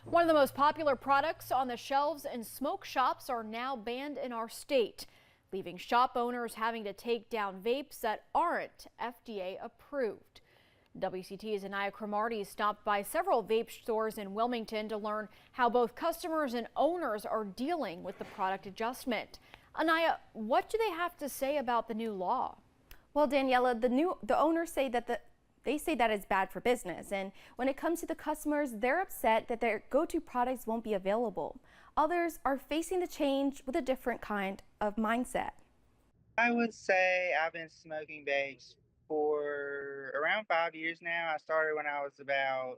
One of the most popular products on the shelves in smoke shops are now banned in our state, leaving shop owners having to take down vapes that aren't FDA approved. WCT's Anaya Cromartie stopped by several vape stores in Wilmington to learn how both customers and owners are dealing with the product adjustment. Anaya, what do they have to say about the new law? Well, Daniela, the owners say that they say that it's bad for business, and when it comes to the customers, they're upset that their go-to products won't be available. Others are facing the change with a different kind of mindset. I would say I've been smoking vapes for around 5 years now. I started when I was about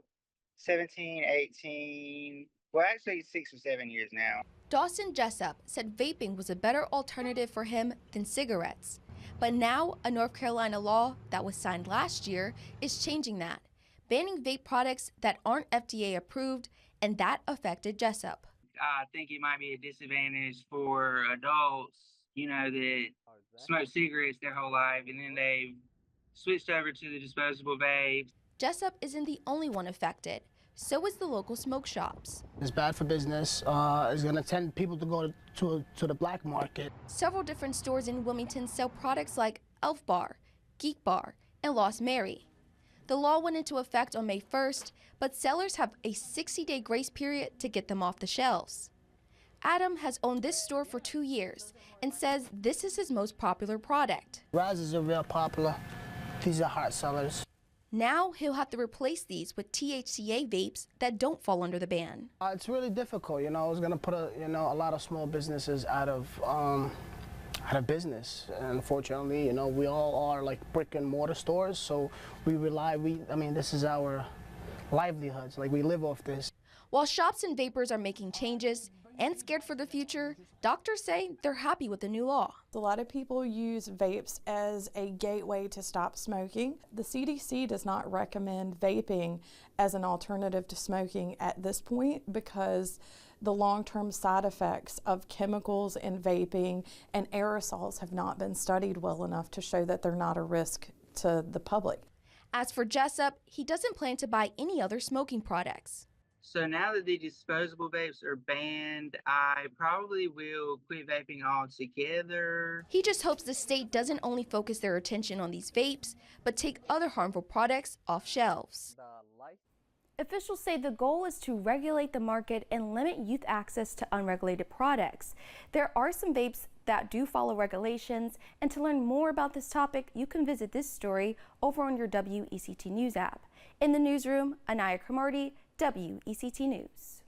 17, 18, well, actually 6 or 7 years now. Dawson Jessup said vaping was a better alternative for him than cigarettes. But now, a North Carolina law that was signed last year is changing that, banning vape products that aren't FDA approved, and that affected Jessup. I think it might be a disadvantage for adults, that smoke cigarettes their whole life, and then they switched over to the disposable vapes. Jessup isn't the only one affected. So is the local smoke shops. It's bad for business. It's going to tend people to go to the black market. Several different stores in Wilmington sell products like Elf Bar, Geek Bar, and Lost Mary. The law went into effect on May 1st, but sellers have a 60-day grace period to get them off the shelves. Adam has owned this store for 2 years and says this is his most popular product. Rises are real popular. These are hot sellers. Now he'll have to replace these with THCA vapes that don't fall under the ban. It's really difficult, It's going to put a lot of small businesses out of business. And unfortunately, we all are like brick and mortar stores, so this is our livelihoods. Like, we live off this. While shops and vapors are making changes and scared for the future, doctors say they're happy with the new law. A lot of people use vapes as a gateway to stop smoking. The CDC does not recommend vaping as an alternative to smoking at this point because the long-term side effects of chemicals in vaping and aerosols have not been studied well enough to show that they're not a risk to the public. As for Jessup, he doesn't plan to buy any other smoking products. So now that the disposable vapes are banned, I probably will quit vaping altogether. He just hopes the state doesn't only focus their attention on these vapes, but take other harmful products off shelves. Officials say the goal is to regulate the market and limit youth access to unregulated products. There are some vapes that do follow regulations, and to learn more about this topic, you can visit this story over on your WECT News app. In the newsroom, Anaya Cromartie, WECT News.